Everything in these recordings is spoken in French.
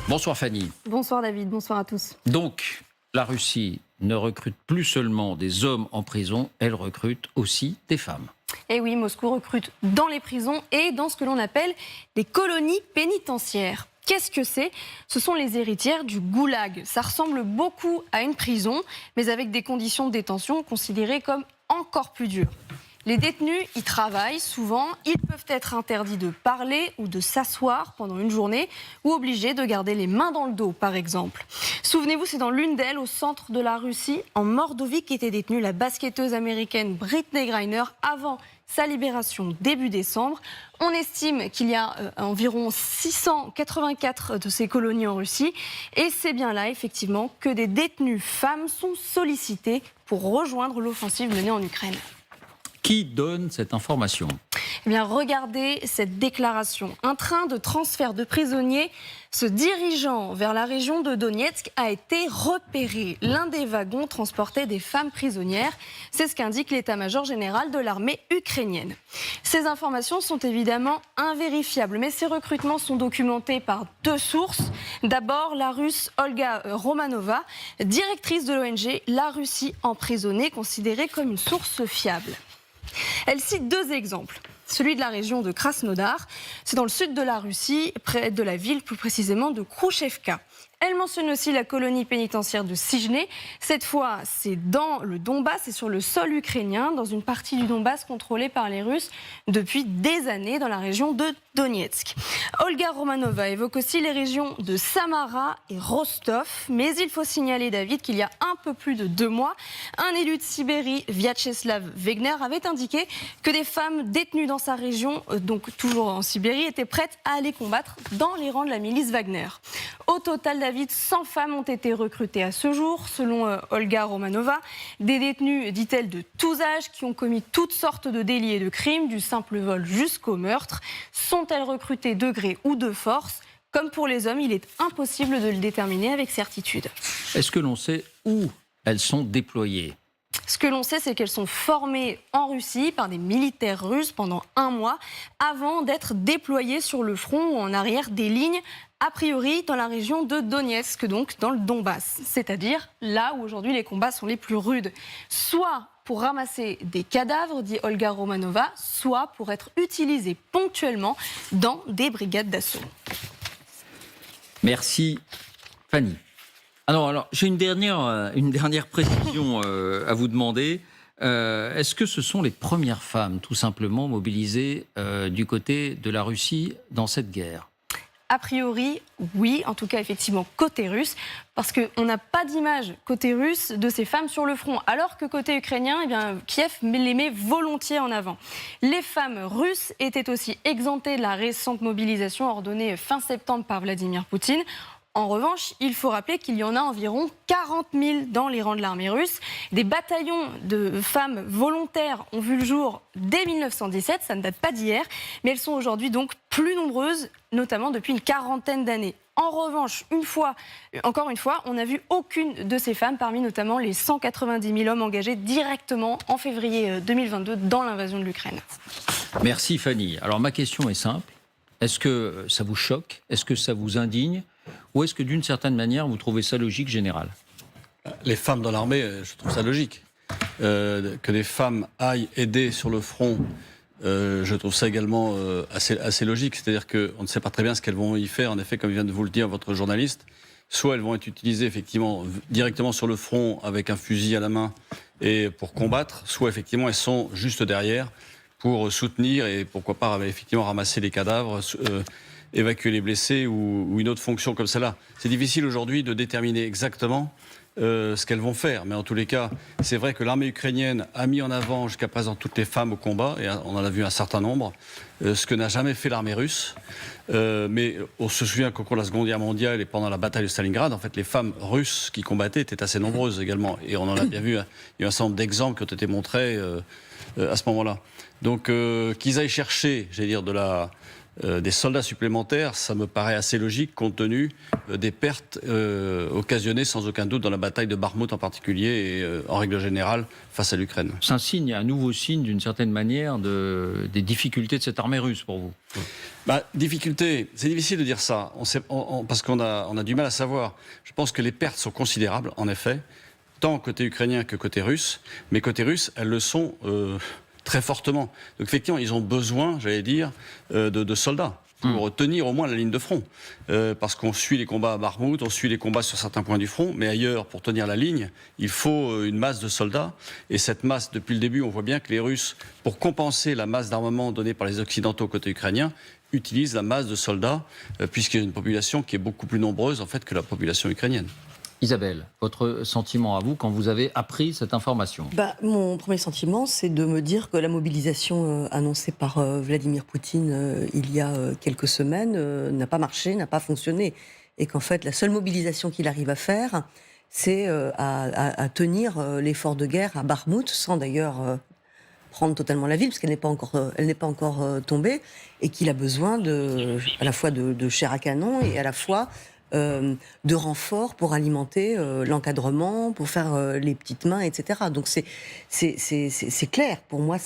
Bonsoir Fanny. Bonsoir David, bonsoir à tous. Donc, la Russie ne recrute plus seulement des hommes en prison, elle recrute aussi des femmes. Et oui, Moscou recrute dans les prisons et dans ce que l'on appelle les colonies pénitentiaires. Qu'est-ce que c'est? Ce sont les héritières du goulag. Ça ressemble beaucoup à une prison, mais avec des conditions de détention considérées comme encore plus dures. Les détenus y travaillent souvent, ils peuvent être interdits de parler ou de s'asseoir pendant une journée ou obligés de garder les mains dans le dos, par exemple. Souvenez-vous, c'est dans l'une d'elles, au centre de la Russie, en Mordovie, qu'était détenue la basketteuse américaine Brittney Griner avant sa libération début décembre. On estime qu'il y a environ 684 de ces colonies en Russie. Et c'est bien là, effectivement, que des détenues femmes sont sollicitées pour rejoindre l'offensive menée en Ukraine. Qui donne cette information? Eh bien, regardez cette déclaration. Un train de transfert de prisonniers se dirigeant vers la région de Donetsk a été repéré. L'un des wagons transportait des femmes prisonnières. C'est ce qu'indique l'état-major général de l'armée ukrainienne. Ces informations sont évidemment invérifiables, mais ces recrutements sont documentés par deux sources. D'abord, la russe Olga Romanova, directrice de l'ONG La Russie emprisonnée, considérée comme une source fiable. Elle cite deux exemples. Celui de la région de Krasnodar, c'est dans le sud de la Russie, près de la ville plus précisément de Khrouchtchevka. Elle mentionne aussi la colonie pénitentiaire de Sijne. Cette fois, c'est dans le Donbass, c'est sur le sol ukrainien, dans une partie du Donbass contrôlée par les Russes depuis des années, dans la région de Donetsk. Olga Romanova évoque aussi les régions de Samara et Rostov. Mais il faut signaler, David, qu'il y a un peu plus de 2 mois, un élu de Sibérie, Vyacheslav Wegner, avait indiqué que des femmes détenues dans sa région, donc toujours en Sibérie, étaient prêtes à aller combattre dans les rangs de la milice Wagner. Au total, David, 100 femmes ont été recrutées à ce jour, selon Olga Romanova. Des détenues, dit-elle, de tous âges, qui ont commis toutes sortes de délits et de crimes, du simple vol jusqu'au meurtre. Sont-elles recrutées de gré ou de force? Comme pour les hommes, il est impossible de le déterminer avec certitude. Est-ce que l'on sait où elles sont déployées? Ce que l'on sait, c'est qu'elles sont formées en Russie par des militaires russes pendant 1 mois avant d'être déployées sur le front ou en arrière des lignes, a priori dans la région de Donetsk, donc dans le Donbass, c'est-à-dire là où aujourd'hui les combats sont les plus rudes. Soit pour ramasser des cadavres, dit Olga Romanova, soit pour être utilisés ponctuellement dans des brigades d'assaut. Merci Fanny. Alors j'ai une dernière précision à vous demander. Est-ce que ce sont les premières femmes, tout simplement, mobilisées du côté de la Russie dans cette guerre? A priori, oui, en tout cas effectivement côté russe, parce qu'on n'a pas d'image côté russe de ces femmes sur le front, alors que côté ukrainien, eh bien, Kiev les met volontiers en avant. Les femmes russes étaient aussi exemptées de la récente mobilisation ordonnée fin septembre par Vladimir Poutine. En revanche, il faut rappeler qu'il y en a environ 40 000 dans les rangs de l'armée russe. Des bataillons de femmes volontaires ont vu le jour dès 1917, ça ne date pas d'hier, mais elles sont aujourd'hui donc plus nombreuses, notamment depuis une quarantaine d'années. En revanche, encore une fois, on n'a vu aucune de ces femmes parmi notamment les 190 000 hommes engagés directement en février 2022 dans l'invasion de l'Ukraine. Merci Fanny. Alors ma question est simple. Est-ce que ça vous choque? Est-ce que ça vous indigne? Ou est-ce que d'une certaine manière, vous trouvez ça logique, général? Les femmes dans l'armée, je trouve ça logique. Que des femmes aillent aider sur le front, je trouve ça également assez logique. C'est-à-dire qu'on ne sait pas très bien ce qu'elles vont y faire. En effet, comme vient de vous le dire votre journaliste, soit elles vont être utilisées effectivement directement sur le front avec un fusil à la main et pour combattre, soit effectivement elles sont juste derrière pour soutenir et pourquoi pas effectivement ramasser les cadavres, évacuer les blessés ou une autre fonction comme celle-là. C'est difficile aujourd'hui de déterminer exactement ce qu'elles vont faire. Mais en tous les cas, c'est vrai que l'armée ukrainienne a mis en avant jusqu'à présent toutes les femmes au combat, et on en a vu un certain nombre, ce que n'a jamais fait l'armée russe. Mais on se souvient qu'au cours de la Seconde Guerre mondiale et pendant la bataille de Stalingrad, en fait, les femmes russes qui combattaient étaient assez nombreuses également. Et on en a bien vu, il y a eu un certain nombre d'exemples qui ont été montrés à ce moment-là. Donc qu'ils aillent chercher, j'allais dire, des soldats supplémentaires, ça me paraît assez logique compte tenu des pertes occasionnées sans aucun doute dans la bataille de Bakhmout en particulier et en règle générale face à l'Ukraine. C'est un nouveau signe d'une certaine manière des difficultés de cette armée russe pour vous. Difficulté, c'est difficile de dire ça, parce qu'on a du mal à savoir. Je pense que les pertes sont considérables, en effet, tant côté ukrainien que côté russe, mais côté russe, elles le sont très fortement. Donc effectivement, ils ont besoin, j'allais dire, de soldats pour tenir au moins la ligne de front. Parce qu'on suit les combats à Bakhmout, on suit les combats sur certains points du front, mais ailleurs, pour tenir la ligne, il faut une masse de soldats. Et cette masse, depuis le début, on voit bien que les Russes, pour compenser la masse d'armement donnée par les Occidentaux côté ukrainien, utilisent la masse de soldats, puisqu'il y a une population qui est beaucoup plus nombreuse en fait que la population ukrainienne. Isabelle, votre sentiment à vous quand vous avez appris cette information? Mon premier sentiment, c'est de me dire que la mobilisation annoncée par Vladimir Poutine il y a quelques semaines n'a pas marché, n'a pas fonctionné. Et qu'en fait, la seule mobilisation qu'il arrive à faire, c'est à tenir l'effort de guerre à Bakhmout, sans d'ailleurs prendre totalement la ville, parce qu'elle n'est pas encore tombée, et qu'il a besoin à la fois de chair à canon et à la fois de renforts pour alimenter l'encadrement, pour faire les petites mains, etc. Donc c'est clair. Pour moi,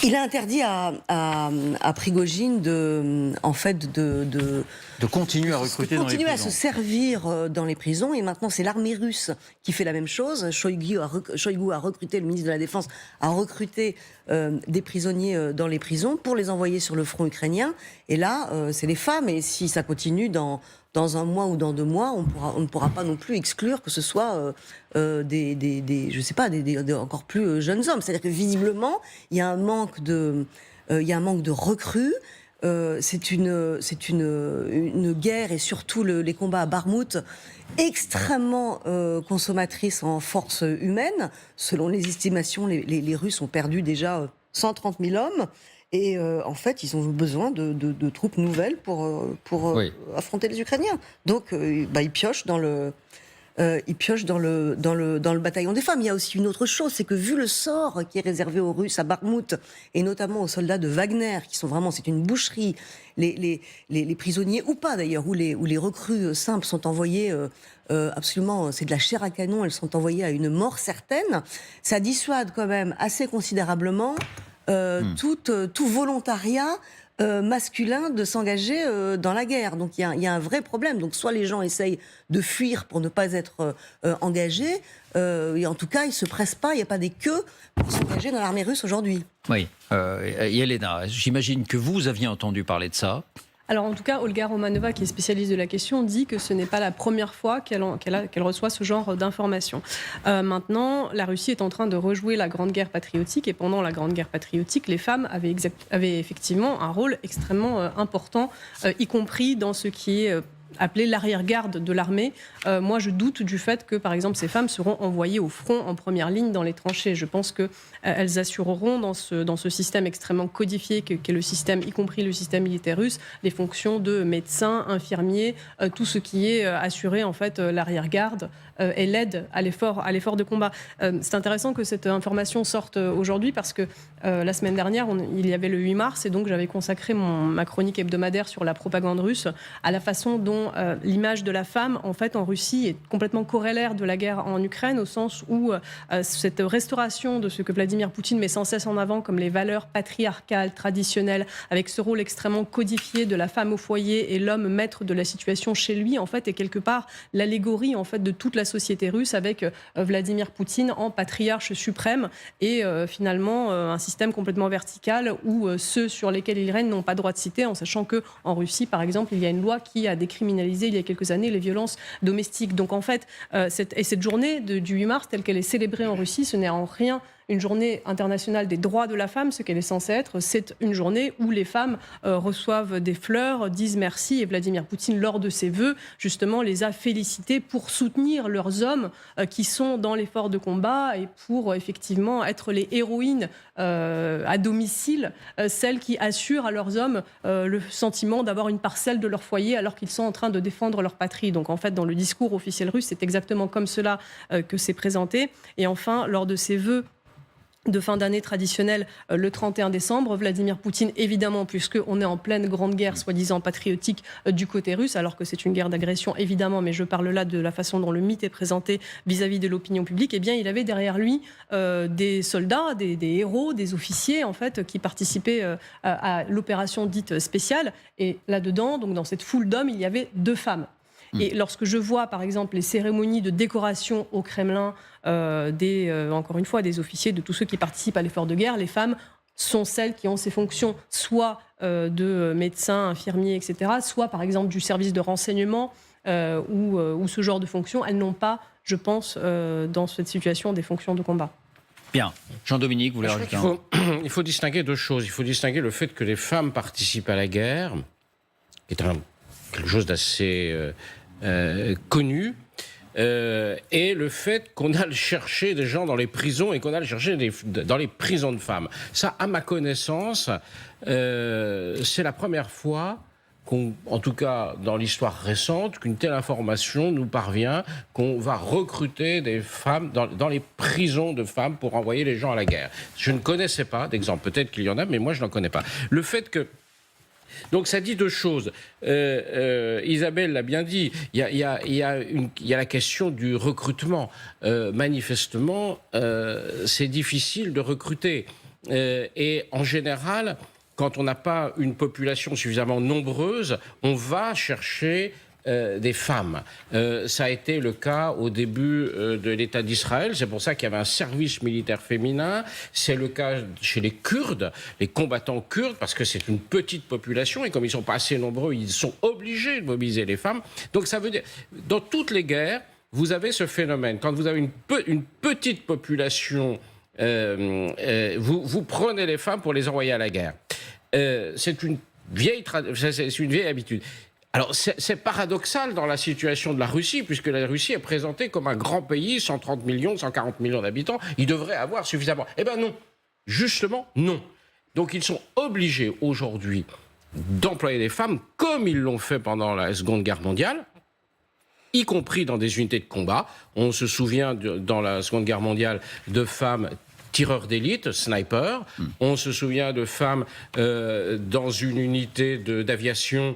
il a interdit à Prigojine de continuer à recruter dans les prisons. Continuer à se servir dans les prisons. Et maintenant, c'est l'armée russe qui fait la même chose. Shoigu a recruté, le ministre de la Défense a recruté des prisonniers dans les prisons pour les envoyer sur le front ukrainien. Et là, c'est les femmes. Et si ça continue dans un mois ou dans 2 mois, on ne pourra pas non plus exclure que ce soit je sais pas, des encore plus jeunes hommes. C'est-à-dire que visiblement, il y a un manque de recrues. C'est une guerre et surtout les combats à Bakhmout extrêmement consommatrices en force humaine. Selon les estimations, les Russes ont perdu déjà 130 000 hommes. Et en fait, ils ont besoin de troupes nouvelles pour affronter les Ukrainiens. Donc, ils piochent dans le bataillon des femmes. Il y a aussi une autre chose, c'est que vu le sort qui est réservé aux Russes à Bakhmout, et notamment aux soldats de Wagner, qui sont vraiment, c'est une boucherie, les prisonniers, ou pas d'ailleurs, où les recrues simples sont envoyées, absolument, c'est de la chair à canon, elles sont envoyées à une mort certaine, ça dissuade quand même assez considérablement tout volontariat masculin de s'engager dans la guerre. Donc il y a un vrai problème. Donc soit les gens essayent de fuir pour ne pas être engagés, et en tout cas ils se pressent pas, il n'y a pas des queues pour s'engager dans l'armée russe aujourd'hui. Oui, Yelena, j'imagine que vous aviez entendu parler de ça. Alors en tout cas, Olga Romanova, qui est spécialiste de la question, dit que ce n'est pas la première fois qu'elle reçoit ce genre d'informations. Maintenant, la Russie est en train de rejouer la Grande Guerre patriotique, et pendant la Grande Guerre patriotique, les femmes avaient effectivement un rôle extrêmement important, y compris dans ce qui est appelé l'arrière-garde de l'armée. Moi, je doute du fait que, par exemple, ces femmes seront envoyées au front en première ligne dans les tranchées. Je pense qu'elles assureront dans ce système extrêmement codifié qu'est le système, y compris le système militaire russe, les fonctions de médecins, infirmiers, tout ce qui est assuré en fait l'arrière-garde et l'aide à l'effort de combat. C'est intéressant que cette information sorte aujourd'hui parce que la semaine dernière, il y avait le 8 mars et donc j'avais consacré ma chronique hebdomadaire sur la propagande russe à la façon dont l'image de la femme en fait en Russie est complètement corrélaire de la guerre en Ukraine, au sens où cette restauration de ce que Vladimir Poutine met sans cesse en avant comme les valeurs patriarcales, traditionnelles, avec ce rôle extrêmement codifié de la femme au foyer et l'homme maître de la situation chez lui, en fait, est quelque part l'allégorie en fait de toute la société russe, avec Vladimir Poutine en patriarche suprême et finalement un système complètement vertical où ceux sur lesquels il règne n'ont pas droit de citer, en sachant que en Russie, par exemple, il y a une loi qui a décriminalisé il y a quelques années les violences domestiques. Donc en fait, cette journée du 8 mars, telle qu'elle est célébrée en Russie, ce n'est en rien une journée internationale des droits de la femme, ce qu'elle est censée être. C'est une journée où les femmes reçoivent des fleurs, disent merci, et Vladimir Poutine, lors de ses vœux, justement, les a félicitées pour soutenir leurs hommes qui sont dans l'effort de combat et pour effectivement être les héroïnes à domicile, celles qui assurent à leurs hommes le sentiment d'avoir une parcelle de leur foyer alors qu'ils sont en train de défendre leur patrie. Donc en fait, dans le discours officiel russe, c'est exactement comme cela que c'est présenté. Et enfin, lors de ses vœux, de fin d'année traditionnelle le 31 décembre. Vladimir Poutine, évidemment, puisqu'on est en pleine grande guerre, soi-disant patriotique, du côté russe, alors que c'est une guerre d'agression, évidemment, mais je parle là de la façon dont le mythe est présenté vis-à-vis de l'opinion publique, eh bien, il avait derrière lui des soldats, des héros, des officiers, en fait, qui participaient à l'opération dite spéciale. Et là-dedans, donc dans cette foule d'hommes, il y avait 2 femmes. Et lorsque je vois, par exemple, les cérémonies de décoration au Kremlin, encore une fois, des officiers, de tous ceux qui participent à l'effort de guerre, les femmes sont celles qui ont ces fonctions, soit de médecins, infirmiers, etc., soit, par exemple, du service de renseignement ou ce genre de fonctions. Elles n'ont pas, je pense, dans cette situation, des fonctions de combat. Bien. Jean-Dominique, vous voulez rajouter Il faut distinguer 2 choses. Il faut distinguer le fait que les femmes participent à la guerre, qui est quelque chose d'assez connu, et le fait qu'on aille chercher des gens dans les prisons et qu'on aille chercher dans les prisons de femmes. Ça, à ma connaissance, c'est la première fois en tout cas dans l'histoire récente, qu'une telle information nous parvient, qu'on va recruter des femmes dans les prisons de femmes pour envoyer les gens à la guerre. Je ne connaissais pas d'exemple, peut-être qu'il y en a, mais moi je n'en connais pas. Le fait que... Donc ça dit 2 choses. Isabelle l'a bien dit, il y a la question du recrutement. Manifestement, c'est difficile de recruter. Et en général... Quand on n'a pas une population suffisamment nombreuse, on va chercher des femmes. Ça a été le cas au début de l'État d'Israël. C'est pour ça qu'il y avait un service militaire féminin. C'est le cas chez les Kurdes, les combattants kurdes, parce que c'est une petite population et comme ils ne sont pas assez nombreux, ils sont obligés de mobiliser les femmes. Donc ça veut dire, dans toutes les guerres, vous avez ce phénomène. Quand vous avez une petite population, vous prenez les femmes pour les envoyer à la guerre. C'est une vieille habitude. Alors, c'est paradoxal dans la situation de la Russie, puisque la Russie est présentée comme un grand pays, 130 millions, 140 millions d'habitants. Il devrait avoir suffisamment. Eh bien non, justement non. Donc ils sont obligés aujourd'hui d'employer des femmes comme ils l'ont fait pendant la Seconde Guerre mondiale, y compris dans des unités de combat. On se souvient dans la Seconde Guerre mondiale de femmes tireurs d'élite, snipers. On se souvient de femmes dans une unité d'aviation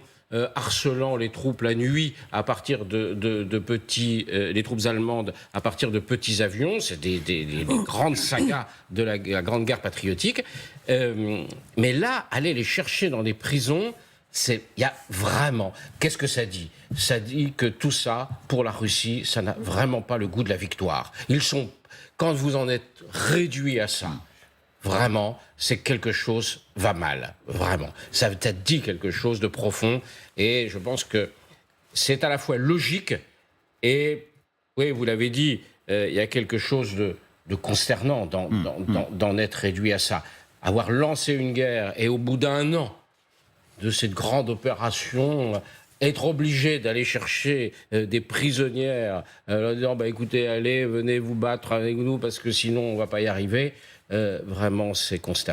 harcelant les troupes la nuit à partir de petits... les troupes allemandes à partir de petits avions. C'est des grandes sagas de la Grande Guerre patriotique. Mais là, aller les chercher dans des prisons, il y a vraiment... Qu'est-ce que ça dit? Ça dit que tout ça, pour la Russie, ça n'a vraiment pas le goût de la victoire. Ils sont... Quand vous en êtes réduit à ça, vraiment, c'est quelque chose va mal, vraiment. Ça veut peut-être dit quelque chose de profond, et je pense que c'est à la fois logique et, oui, vous l'avez dit, il y a quelque chose de consternant d'en être réduit à ça. Avoir lancé une guerre et au bout d'1 an de cette grande opération... être obligé d'aller chercher des prisonnières, leur disant bah, écoutez, allez, venez vous battre avec nous parce que sinon on ne va pas y arriver, vraiment c'est consternant.